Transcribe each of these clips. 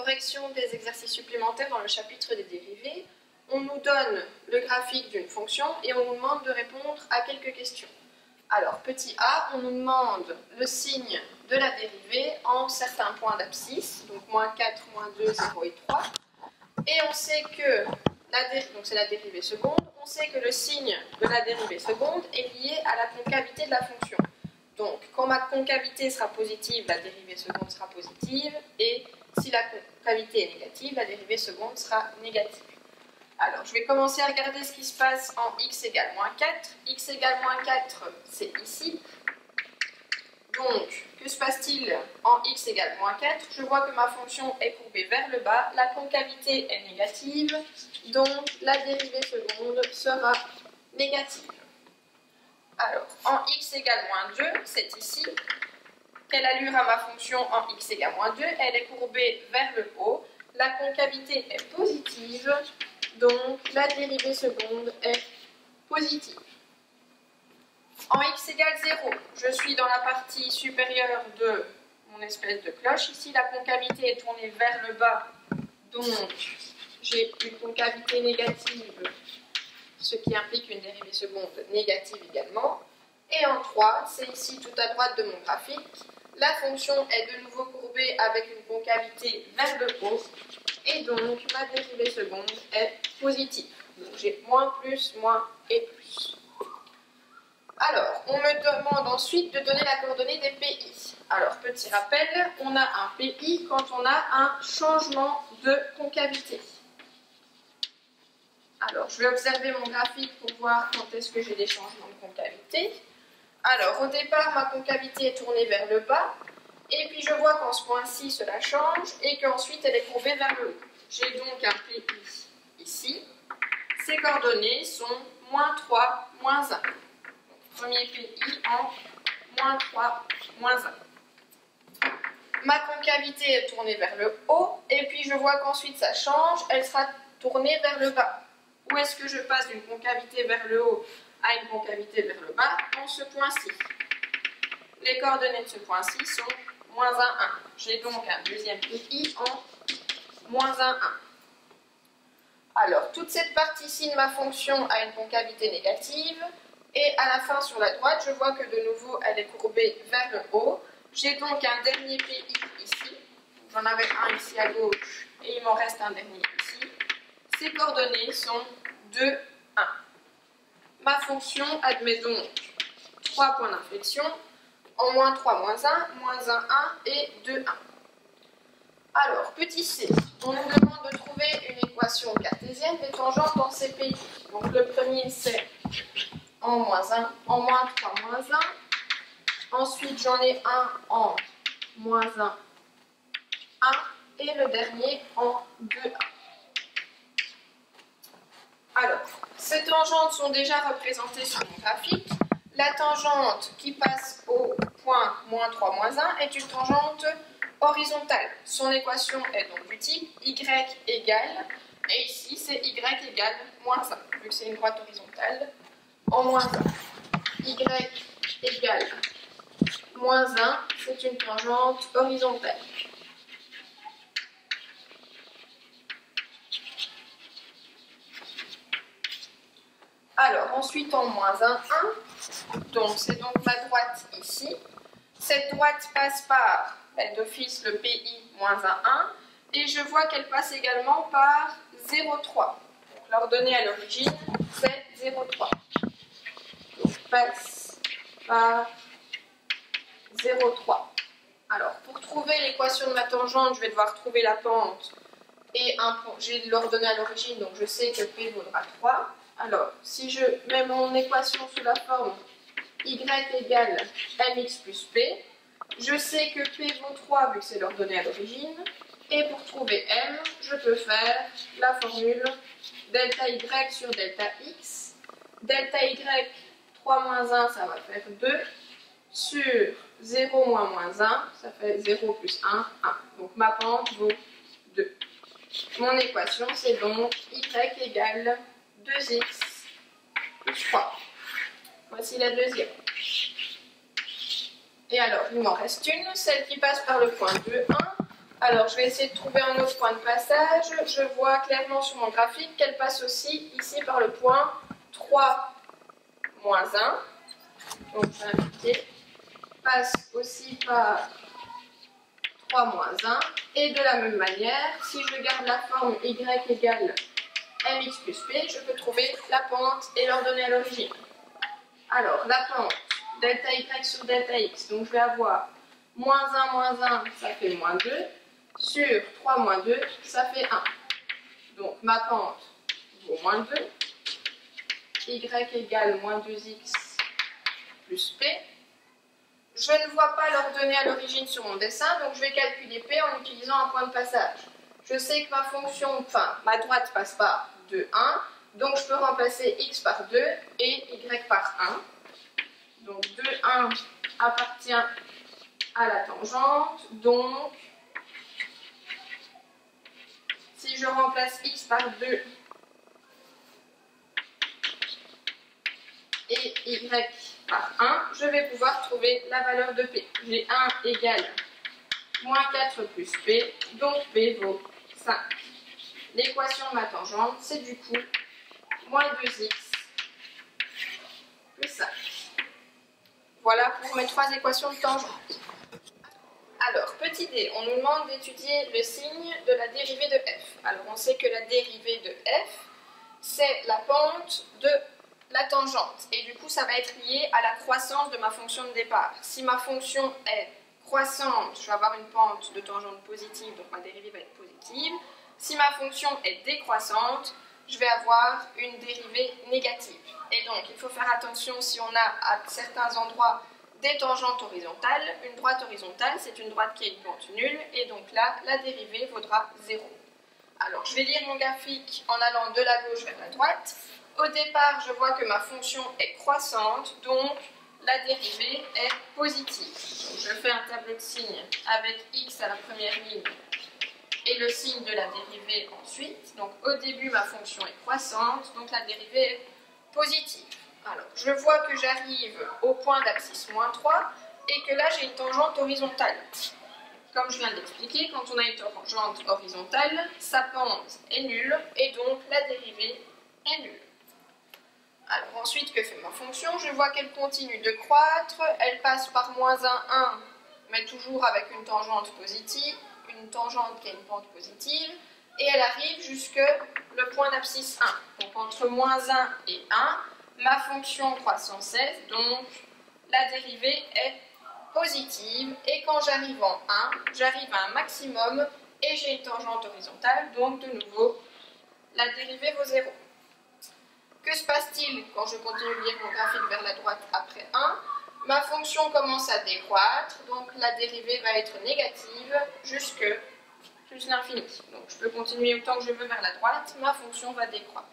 correction des exercices supplémentaires dans le chapitre des dérivés, on nous donne le graphique d'une fonction et on nous demande de répondre à quelques questions. Alors, petit a, on nous demande le signe de la dérivée en certains points d'abscisse, donc moins 4, moins 2, 0 et 3. Et on sait que, donc c'est la dérivée seconde, on sait que le signe de la dérivée seconde est lié à la concavité de la fonction. Donc, quand ma concavité sera positive, la dérivée seconde sera positive, et si la concavité est négative, la dérivée seconde sera négative. Alors, je vais commencer à regarder ce qui se passe en x égale moins 4. X égale moins 4, c'est ici. Donc, que se passe-t-il en x égale moins 4? Je vois que ma fonction est courbée vers le bas, la concavité est négative, donc la dérivée seconde sera négative. Alors, en x égale moins 2, c'est ici. Quelle allure a ma fonction en x égale moins 2? Elle est courbée vers le haut, la concavité est positive, donc la dérivée seconde est positive. En x égale 0, je suis dans la partie supérieure de mon espèce de cloche. Ici, la concavité est tournée vers le bas, donc j'ai une concavité négative, ce qui implique une dérivée seconde négative également. Et en 3, c'est ici tout à droite de mon graphique, la fonction est de nouveau courbée avec une concavité vers le haut, et donc ma dérivée seconde est positive. Donc j'ai moins, plus, moins et plus. Alors, on me demande ensuite de donner la coordonnée des PI. Alors, petit rappel, on a un PI quand on a un changement de concavité. Alors, je vais observer mon graphique pour voir quand est-ce que j'ai des changements de concavité. Alors, au départ, ma concavité est tournée vers le bas, et puis je vois qu'en ce point-ci, cela change, et qu'ensuite, elle est courbée vers le haut. J'ai donc un PI ici. Ses coordonnées sont moins 3, moins 1. Premier PI en moins 3, moins 1. Ma concavité est tournée vers le haut, et puis je vois qu'ensuite ça change, elle sera tournée vers le bas. Où est-ce que je passe d'une concavité vers le haut à une concavité vers le bas? En ce point-ci. Les coordonnées de ce point-ci sont moins 1, 1. J'ai donc un deuxième PI en moins 1, 1. Alors, toute cette partie-ci de ma fonction a une concavité négative. Et à la fin, sur la droite, je vois que de nouveau, elle est courbée vers le haut. J'ai donc un dernier PI ici. J'en avais un ici à gauche et il m'en reste un dernier ici. Ses coordonnées sont 2, 1. Ma fonction admet donc 3 points d'inflexion en moins 3, moins 1, moins 1, 1 et 2, 1. Alors, petit c, on nous demande de trouver une équation cartésienne des tangentes dans ces PI. Donc, le premier, c'est en moins 1, en moins 3, moins 1. Ensuite, j'en ai un en moins 1, 1. Et le dernier en 2, 1. Alors, ces tangentes sont déjà représentées sur mon graphique. La tangente qui passe au point moins 3, moins 1 est une tangente horizontale. Son équation est donc du type y égale, et ici c'est y égale moins 1, vu que c'est une droite horizontale, en moins 1. Y égale moins 1, c'est une tangente horizontale. Alors, ensuite en moins 1, 1, donc c'est donc ma droite ici. Cette droite passe par, d'office, le PI moins 1, 1, et je vois qu'elle passe également par 0,3. Donc l'ordonnée à l'origine, c'est 0,3. Donc passe par 0,3. Alors, pour trouver l'équation de ma tangente, je vais devoir trouver la pente, et j'ai l'ordonnée à l'origine, donc je sais que P vaudra 3. Alors, si je mets mon équation sous la forme y égale mx plus p, je sais que p vaut 3 vu que c'est l'ordonnée à l'origine, et pour trouver m, je peux faire la formule delta y sur delta x. Delta y, 3 moins 1, ça va faire 2, sur 0 moins moins 1, ça fait 0 plus 1, 1. Donc ma pente vaut 2. Mon équation, c'est donc y égale 2x plus 3. Voici la deuxième. Et alors, il m'en reste une, celle qui passe par le point 2, 1. Alors, je vais essayer de trouver un autre point de passage. Je vois clairement sur mon graphique qu'elle passe aussi ici par le point 3 moins 1. Donc, je vais indiquer, passe aussi par 3 moins 1. Et de la même manière, si je garde la forme y égale mx plus p, je peux trouver la pente et l'ordonnée à l'origine. Alors, la pente, delta y sur delta x, donc je vais avoir moins 1, ça fait moins 2, sur 3 moins 2, ça fait 1. Donc, ma pente vaut moins 2, y égale moins 2x plus p. Je ne vois pas l'ordonnée à l'origine sur mon dessin, donc je vais calculer p en utilisant un point de passage. Je sais que ma fonction, enfin, ma droite passe par 2, 1, donc je peux remplacer x par 2 et y par 1. Donc 2, 1 appartient à la tangente, donc si je remplace x par 2 et y par 1, je vais pouvoir trouver la valeur de p. J'ai 1 égale moins 4 plus p, donc p vaut 5. L'équation de ma tangente, c'est du coup moins 2x plus 5. Voilà pour mes 3 équations de tangente. Alors, petit d, on nous demande d'étudier le signe de la dérivée de f. Alors, on sait que la dérivée de f, c'est la pente de la tangente. Et du coup, ça va être lié à la croissance de ma fonction de départ. Si ma fonction est croissante, je vais avoir une pente de tangente positive, donc ma dérivée va être positive. Si ma fonction est décroissante, je vais avoir une dérivée négative. Et donc, il faut faire attention si on a à certains endroits des tangentes horizontales. Une droite horizontale, c'est une droite qui a une pente nulle, et donc là, la dérivée vaudra 0. Alors, je vais lire mon graphique en allant de la gauche vers la droite. Au départ, je vois que ma fonction est croissante, donc la dérivée est positive. Donc, je fais un tableau de signes avec x à la première ligne et le signe de la dérivée ensuite. Donc, au début, ma fonction est croissante, donc la dérivée est positive. Alors, je vois que j'arrive au point d'abscisse moins 3 et que là, j'ai une tangente horizontale. Comme je viens de l'expliquer, quand on a une tangente horizontale, sa pente est nulle et donc la dérivée est nulle. Alors ensuite, que fait ma fonction? Je vois qu'elle continue de croître, elle passe par moins 1, mais toujours avec une tangente positive, une tangente qui a une pente positive, et elle arrive jusque le point d'abscisse 1. Donc entre moins 1 et 1, ma fonction croît sans cesse, donc la dérivée est positive, et quand j'arrive en 1, j'arrive à un maximum, et j'ai une tangente horizontale, donc de nouveau, la dérivée vaut 0. Que se passe-t-il quand je continue de lire mon graphique vers la droite après 1? Ma fonction commence à décroître, donc la dérivée va être négative jusque plus l'infini. Donc je peux continuer autant que je veux vers la droite, ma fonction va décroître.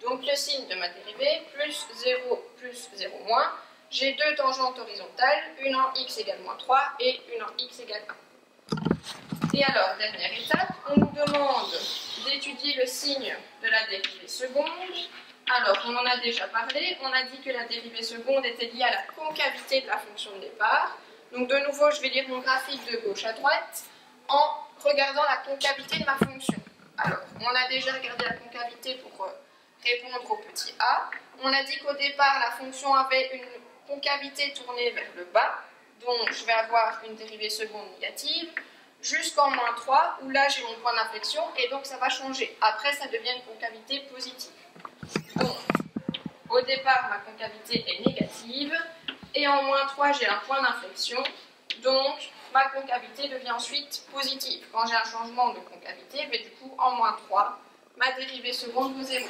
Donc le signe de ma dérivée, plus 0 moins, j'ai deux tangentes horizontales, une en x égale moins 3 et une en x égale 1. Et alors, dernière étape, on nous demande d'étudier le signe de la dérivée seconde. Alors, on en a déjà parlé, on a dit que la dérivée seconde était liée à la concavité de la fonction de départ. Donc de nouveau, je vais lire mon graphique de gauche à droite en regardant la concavité de ma fonction. Alors, on a déjà regardé la concavité pour répondre au petit a. On a dit qu'au départ, la fonction avait une concavité tournée vers le bas, donc je vais avoir une dérivée seconde négative, jusqu'en moins 3, où là j'ai mon point d'inflexion, et donc ça va changer. Après, ça devient une concavité positive. Donc, au départ, ma concavité est négative, et en moins 3, j'ai un point d'inflexion, donc ma concavité devient ensuite positive. Quand j'ai un changement de concavité, mais du coup, en moins 3, ma dérivée seconde vaut 0.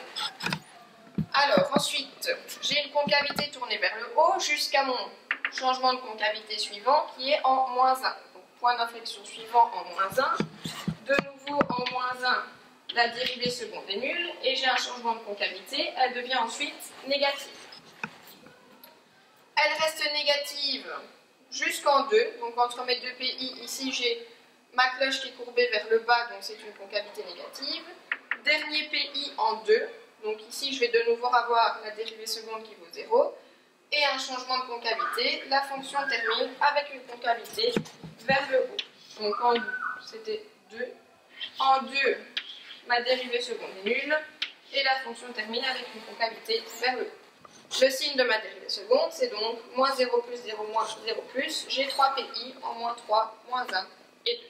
Alors, ensuite, j'ai une concavité tournée vers le haut jusqu'à mon changement de concavité suivant qui est en moins 1. Donc, point d'inflexion suivant en moins 1. De nouveau, en moins 1, la dérivée seconde est nulle et j'ai un changement de concavité. Elle devient ensuite négative. Elle reste négative jusqu'en 2. Donc, entre mes deux PI, ici, j'ai ma cloche qui est courbée vers le bas, donc c'est une concavité négative. Dernier PI en 2. Donc ici, je vais de nouveau avoir la dérivée seconde qui vaut 0 et un changement de concavité. La fonction termine avec une concavité vers le haut. Donc en c'était 2. En 2, ma dérivée seconde est nulle et la fonction termine avec une concavité vers le haut. Le signe de ma dérivée seconde, c'est donc moins 0 plus 0 moins 0 plus. J'ai 3 pi en moins 3, moins 1 et 2.